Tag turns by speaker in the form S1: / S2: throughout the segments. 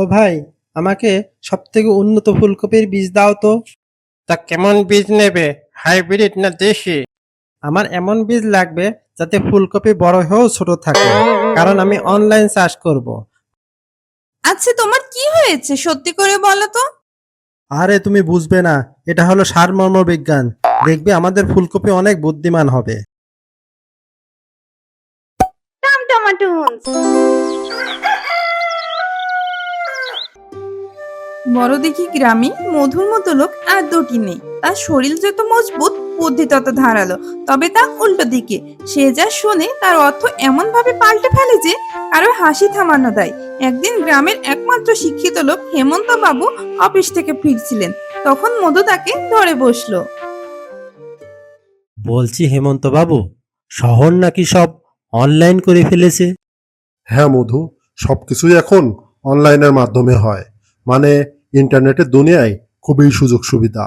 S1: ও ভাই, আমাকে সবথেকে উন্নত ফুলকপির বীজ দাও তো।
S2: তা কেমন বীজ নেবে, হাইব্রিড না দেশি?
S1: আমার এমন বীজ লাগবে যাতে ফুলকপি বড় হয়েও ছোট থাকে, কারণ আমি অনলাইন চাষ করব।
S3: আচ্ছা, তোমার কি হয়েছে সত্যি করে বলো তো।
S1: আরে তুমি বুঝবে না, এটা হলো সারমর্ম বিজ্ঞান। দেখবে আমাদের ফুলকপি অনেক বুদ্ধিমান হবে।
S4: টমাটুন্স।
S3: বড় দেখি গ্রামে মধুর মতো লোক আর দুটি নেই। তার শরীর যত মজবুত, বুদ্ধি তত ধারালো। তবে তা উল্টো দিকে, সে যা শোনে তার অর্থ এমন ভাবে পাল্টে ফেলে যে কারো হাসি থামানো দেয়। একদিন গ্রামের একমাত্র শিক্ষিত লোক হেমন্ত বাবু অফিস থেকে ফিরছিলেন। তখন মধু তাকে ধরে বসলো।
S1: বলছি হেমন্ত বাবু, শহর নাকি সব অনলাইন করে ফেলেছে?
S5: হ্যাঁ মধু, সবকিছুই এখন অনলাইনের মাধ্যমে হয়। মানে ইন্টারনেটের দুনিয়ায় খুবই সুযোগ সুবিধা।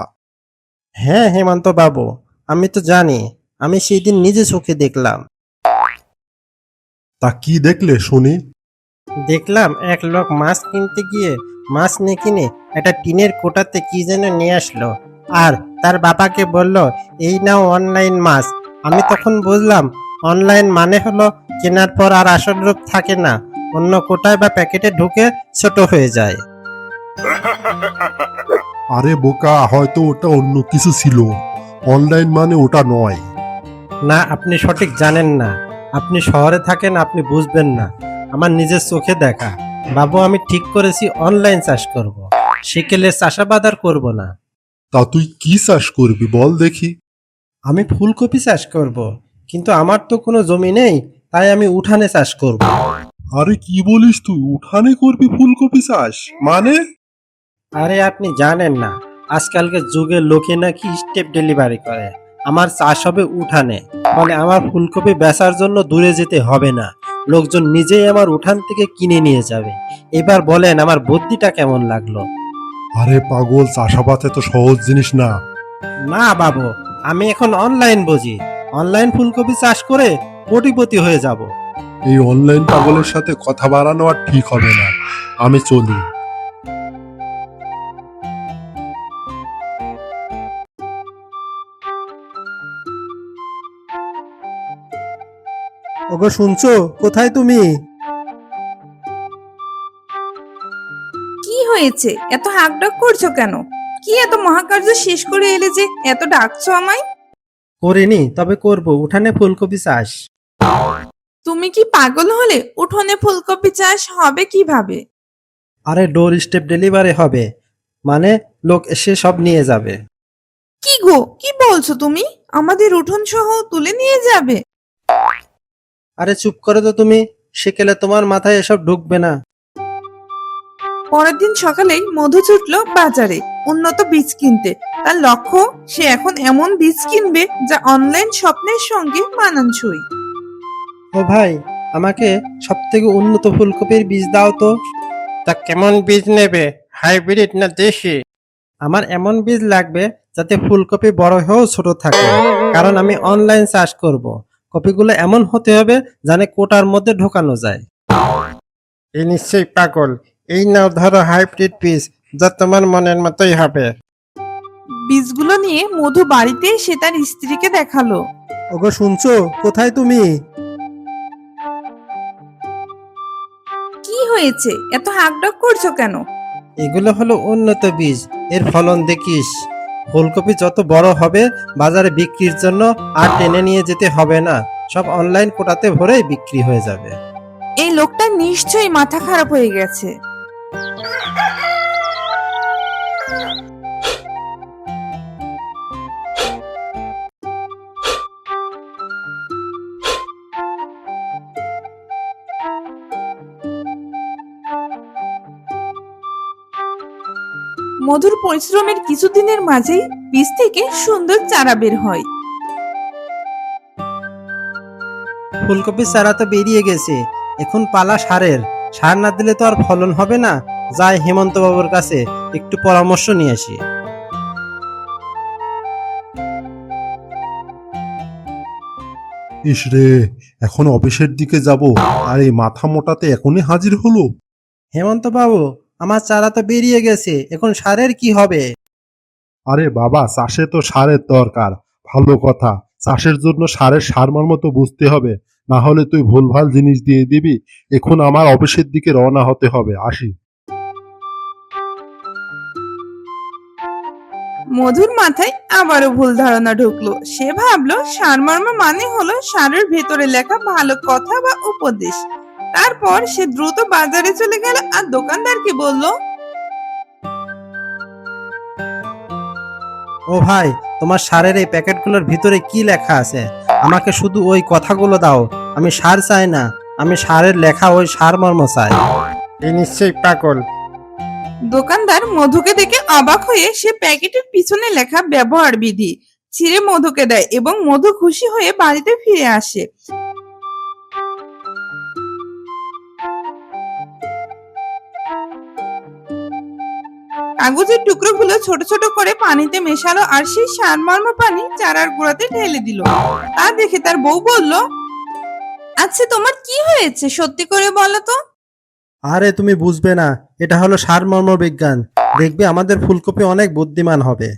S1: হ্যাঁ হেমন্ত বাবু, আমি তো জানি। আমি সেই দিন নিজে চোখে দেখলাম।
S5: তা কি দেখলে শুনি?
S1: দেখলাম এক লোক মাছ কিনতে গিয়ে মাছ নিয়ে কিনে একটা টিনের কোটাতে কি যেন নিয়ে আসলো, আর তার বাবাকে বলল, এই নাও অনলাইন মাছ। আমি তখন বুঝলাম অনলাইন মানে হলো কেনার পর আর আসল রূপ থাকে না, অন্য কোটায় বা প্যাকেটে ঢুকে ছোট হয়ে যায়।
S5: আরে বোকা, হয়তো ওটা অন্য কিছু ছিল। অনলাইন মানে ওটা নয়।
S1: না, আপনি সঠিক জানেন না। আপনি শহরে থাকেন, আপনি বুঝবেন না। আমার নিজের চোখে দেখা। বাবু, আমি ঠিক করেছি অনলাইন চাষ করব। সেকেলে চাষাবাদ আর করব না।
S5: তা তুই কি চাষ করবি বল দেখি?
S1: আমি ফুলকপি চাষ করব, কিন্তু আমার তো কোনো জমি নেই, তাই আমি উঠানে চাষ করব।
S5: আরে কি বলিস তুই, উঠানে করবি ফুলকপি চাষ? মানে?
S1: আরে আপনি জানেন না, আজকালকার যুগে লোকে নাকি স্টেপ ডেলিভারি করে। আমার চাষ হবে উঠানে, মানে আমার ফুলকপি বেচার জন্য দূরে যেতে হবে না। লোকজন নিজেই আমার উঠান থেকে কিনে নিয়ে যাবে। এবার বলেন আমার বুদ্ধিটা কেমন লাগলো?
S5: আরে পাগল, চাষাবাদ এত সহজ জিনিস না।
S1: না বাবু, আমি এখন অনলাইন বুঝি। অনলাইন ফুলকপি চাষ করে কোটিপতি হয়ে যাব।
S5: এই অনলাইন পাগলের সাথে কথা বাড়ানো আর ঠিক হবে না। আমি চলি।
S1: ওগো শুনছো? কোথায় তুমি?
S3: কি হয়েছে, এত হাঁকডাক করছো কেন? কি এত মহাকার্য শেষ করে এলে যে এত ডাকছো আমায়?
S1: করিনি, তবে করব উঠানে ফুলকপি চাষ।
S3: তুমি কি পাগল হলে? উঠোনে ফুলকপি চাষ হবে কিভাবে?
S1: আরে ডোর স্টেপ ডেলিভারি হবে, মানে লোক এসে সব নিয়ে যাবে।
S3: কি গো, কি বলছো তুমি? আমাদের উঠোন সহ তুলে নিয়ে যাবে?
S1: আরে চুপ করো তো তুমি, সেকেলে তোমার মাথায় এসব ঢুকবে না।
S3: পরের দিন সকালেই মধু ছুটলো বাজারে উন্নত বীজ কিনতে। তার লক্ষ্য, সে এখন এমন বীজ কিনবে যা অনলাইন স্বপ্নের সঙ্গে মানানসই।
S1: ও ভাই, আমাকে সবথেকে উন্নত ফুলকপির বীজ দাও তো।
S2: তা কেমন বীজ নেবে, হাইব্রিড না দেশি?
S1: আমার এমন বীজ লাগবে যাতে ফুলকপি বড় হয়েও ছোট থাকে, কারণ আমি অনলাইন চাষ করব। কপিগুলো এমন হতে হবে জানে কোটার মধ্যে ঢোকানো যায়।
S2: এই নিশ্চয়ই পাগল। এই নাও ধরো হাইব্রিড বীজ, যা তোমার মনের মতোই হবে।
S3: বীজগুলো নিয়ে মধু বাড়িতে এসে তার স্ত্রীকে দেখালো।
S1: ওগো শুনছো? কোথায় তুমি?
S3: কি হয়েছে, এত হাঁকডাক করছো কেন?
S1: এগুলো হলো উন্নত বীজ, এর ফলন দেখিস। ফুলকপি যত বড় হবে, বাজারে বিক্রির জন্য আর টেনে নিয়ে যেতে হবে না, সব অনলাইন কোটাতে ভরেই বিক্রি হয়ে যাবে।
S3: এই লোকটা নিশ্চয়ই মাথা খারাপ হয়ে গেছে। মধুর পরিশ্রমের কিছুদিনের মাঝেই বীজ থেকে সুন্দর চারা বের হয়।
S1: ফুলকপির চারা তো বেরিয়ে গেছে, এখন পালা সারের। সার না দিলে তো আর ফলন হবে না। যাই হেমন্ত বাবুর কাছে একটু পরামর্শ নিয়ে আসি।
S5: ইস রে, এখন অফিসের দিকে যাব, আর এই মাথা মোটাতে এখনই হাজির হলো।
S1: হেমন্ত বাবু, আমার চারা তো বেরিয়ে গেছে, এখন সারের কি হবে?
S5: আরে বাবা, চাষে তো সারের দরকার। ভালো কথা, চাষের জন্য সারের সারমর্ম তো বুঝতে হবে, না হলে তুই ভুলভাল জিনিস দিয়ে দিবি। এখন আমার অফিসের দিকে রওনা হতে হবে, আসি।
S3: মধুর মাথায় আবারও ভুল ধারণা ঢুকলো। সে ভাবলো সারমর্ম মানে হলো সারের ভেতরে লেখা ভালো কথা বা উপদেশ। তারপর সে দ্রুত বাজারে চলে গেল আর দোকানদারকে বলল,
S1: ও ভাই, তোমার সারের এই প্যাকেটগুলোর ভিতরে কি লেখা আছে? আমাকে শুধু ওই কথাগুলো দাও। আমি সার চাই না, আমি সারের লেখা ওই সারমর্ম চাই।
S2: এ নিশ্চয়ই পাগল।
S3: দোকানদার মধুকে দেখে অবাক হয়ে সে প্যাকেটের পিছনে লেখা ব্যবহার বিধি ছিঁড়ে মধুকে দেয় এবং মধু খুশি হয়ে বাড়িতে ফিরে আসে। কাগজের টুকরোগুলো ছোট ছোট করে পানিতে মেশালো আর সেই সারমর্ম পানি চারার গোড়াতে ঢেলে দিল। তা দেখে তার বউ বলল, আচ্ছা তোমার কি হয়েছে সত্যি করে বলো তো।
S1: আরে তুমি বুঝবে না, এটা হলো সারমর্ম বিজ্ঞান। দেখবে আমাদের ফুলকপি অনেক বুদ্ধিমান হবে।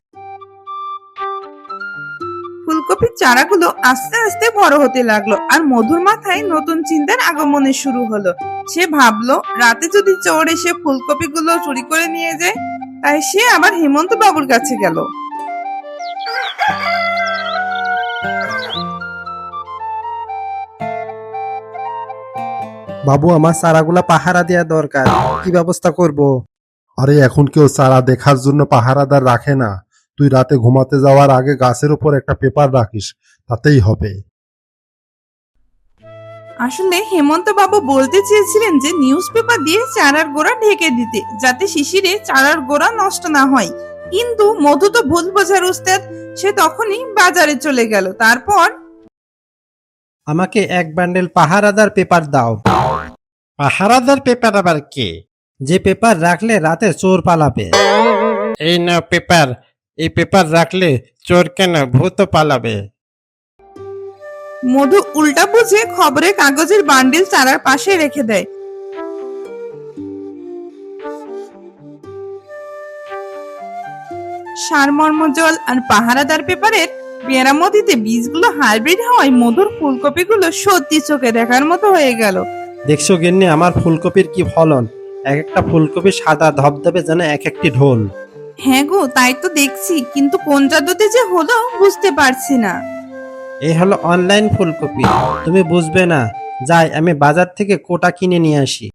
S3: ফুলকপির চারাগুলো আস্তে আস্তে বড় হতে লাগলো আর মধুর মাথায় নতুন চিন্তার আগমনে শুরু হলো। সে ভাবলো রাতে যদি চোর এসে ফুলকপিগুলো চুরি করে নিয়ে যায়, তাই সে আবার হেমন্ত বাবুর কাছে গেল।
S1: বাবু, আমার চারাগুলা পাহারা দেওয়া দরকার, কি ব্যবস্থা করব?
S5: আরে এখন কেউ চারা দেখার জন্য পাহারাদার রাখে না। তুই রাতে ঘুমাতে যাওয়ার আগে গাছের উপর একটা পেপার রাখিস, তাতেই হবে।
S3: আসলে হেমন্ত বাবু বলতে চেয়েছিলেন যে নিউজ পেপার দিয়ে চারার গোড়া ঢেকে দিতে, যাতে শিশিরে চারার গোড়া নষ্ট না হয়। কিন্তু মধু তো ভুল বোঝার উস্তাদ। সে তখনই বাজারে চলে গেল। তারপর
S1: আমাকে এক বান্ডেল পাহারাদার পেপার দাও।
S2: পাহারাদার পেপার আবার কে?
S1: যে পেপার রাখলে রাতে চোর পালাবে।
S2: এই না পেপার, এই পেপার রাখলে চোর কেন, ভূত পালাবে।
S3: মধু উল্টা বুঝে খবরের কাগজের বান্ডিল চারার পাশে রেখে দেয়। সারমর্ম জল আর পাহারাদার পেপারের মেরামতিতে বীজগুলো হাইব্রিড হওয়ায় মধুর ফুলকপিগুলো সত্যি চোখে দেখার মতো হয়ে গেল।
S1: দেখছো গিন্নি, আমার ফুলকপির কি ফলন! এক একটা ফুলকপি সাদা ধবধবে, যেন এক একটি ঢোল।
S3: হ্যাঁ গো, তাই তো দেখছি, কিন্তু কোন জাদুতে যে হলো বুঝতে পারছি না।
S1: এই হলো অনলাইন ফুলকপি, তুমি বুঝবে না। যাই, আমি বাজার থেকে কোটা কিনে নিয়ে আসি।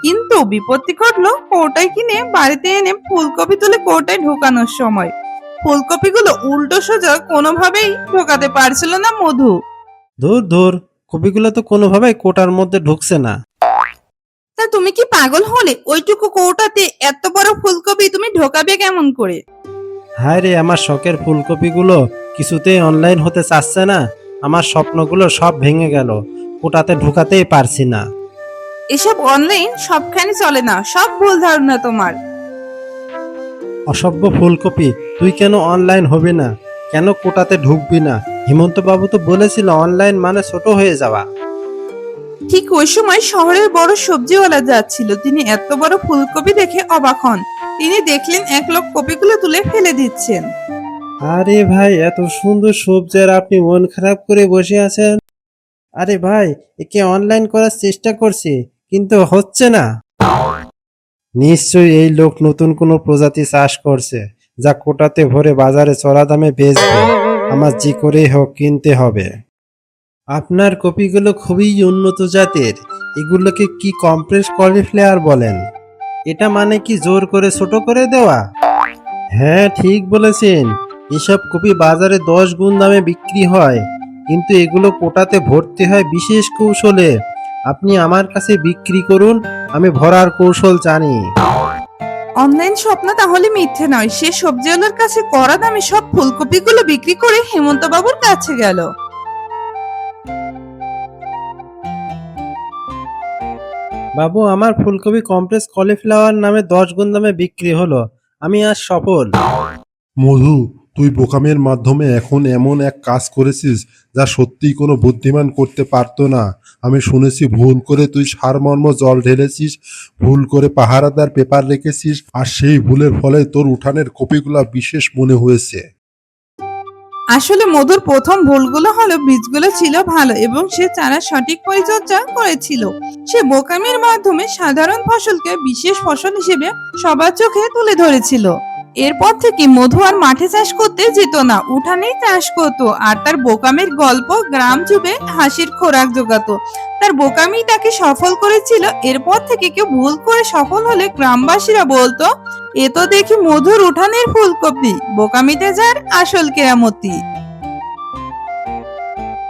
S3: কিন্তু বিপত্তি ঘটলো কৌটায় কিনে বাড়িতে এনে ফুলকপি তুলে কৌটায় ঢোকানোর সময়। ফুলকপিগুলো উল্টো সোজা কোনোভাবেই ঢোকাতে পারছিল না মধু।
S1: ধুর ধুর, কপিগুলো তো কোনোভাবেই কোটার মধ্যে ঢুকছে না।
S3: তা তুমি কি পাগল হলে? ওইটুকু কৌটাতে এত বড় ফুলকপি তুমি ঢোকাবে কেমন করে?
S1: হায় রে, আমার শখের ফুলকপিগুলো কিছুতেই অনলাইন হতে চাচ্ছে না। আমার স্বপ্নগুলো সব ভেঙে গেল, কোটাতে ঢুকাতেই পারছি না।
S3: এসব অনলাইন সবখানে চলে না, সব ভুল ধারণা তোমার।
S1: অসভ্য ফুলকপি, তুই কেন অনলাইন হবি না? কেন কোটাতে ঢুকবি না? হেমন্ত বাবু তো বলেছিল অনলাইন মানে ছোট হয়ে যাওয়া।
S3: ঠিক ওই সময় শহরের বড় সবজিওয়ালা যাচ্ছিল। তিনি এত বড় ফুলকপি দেখে অবাক হন। তিনি দেখলেন এক লোক কপিগুলো তুলে ফেলে দিচ্ছেন।
S1: আরে ভাই, এত সুন্দর সবজি আর আপনি মন খারাপ করে বসে আছেন? আরে ভাই, একে অনলাইন করার চেষ্টা করছি, কিন্তু হচ্ছে না। নিশ্চয়ই এই লোক নতুন কোনো প্রজাতি চাষ করছে, যা কোটাতে ভরে বাজারে চড়া দামে বেচবে। আমার যে করেই হোক কিনতে হবে। আপনার কপিগুলো খুবই উন্নত জাতের। এগুলোকে কি কম্প্রেস কলিফ্লাওয়ার বলেন? এটা মানে কি জোর করে ছোট করে দেওয়া? হ্যাঁ, ঠিক বলেছেন। এসব কপি বাজারে 10 গুণ দামে বিক্রি হয়, কিন্তু এগুলো কোটাতে ভর্তি হয় বিশেষ কৌশলে। আপনি আমার কাছে বিক্রি করুন, আমি ভরার কৌশল জানি।
S3: অনলাইন স্বপ্ন তাহলে মিথ্যে নয়। সে সবজিওয়ালার কাছে কড়া দামে সব ফুলকপিগুলো বিক্রি করে হেমন্ত বাবুর কাছে গেল।
S1: বাবু, আমার ফুলকপি কম্প্রেস কলিফ্লাওয়ার নামে 10 গুণ দামে বিক্রি হলো। আমি আজ সফল।
S5: মধু, তুই বোকামের মাধ্যমে এখন এমন এক কাজ করেছিস যা সত্যিই কোনো বুদ্ধিমান করতে পারতো না। আমি শুনেছি ভুল করে তুই সারমর্ম জল ঢেলেছিস, ভুল করে পাহারাদার পেপার রেখেছিস, আর সেই ভুলের ফলে তোর উঠানের কপিগুলা বিশেষ মনে হয়েছে।
S3: আসলে মধুর প্রথম ভুলগুলো হলো বীজগুলো ছিল ভালো এবং সে চারা সঠিক পরিচর্যা করেছিল। সে বোকামির মাধ্যমে সাধারণ ফসলকে বিশেষ ফসল হিসেবে সবার চোখে তুলে ধরেছিল। এরপর থেকে মধু আর মাঠে চাষ করতে যেত না, উঠানেই চাষ করত, আর তার বোকামির গল্প গ্রাম জুড়ে হাসির খোরাক জোগাতো। তার বোকামি তাকে সফল করেছিল। এরপর থেকে কেউ ভুল করে সফল হলে গ্রামবাসীরা বলতো, এ তো দেখি মধুর উঠানের ফুলকপি, বোকামিতে যার আসল কেরামতি।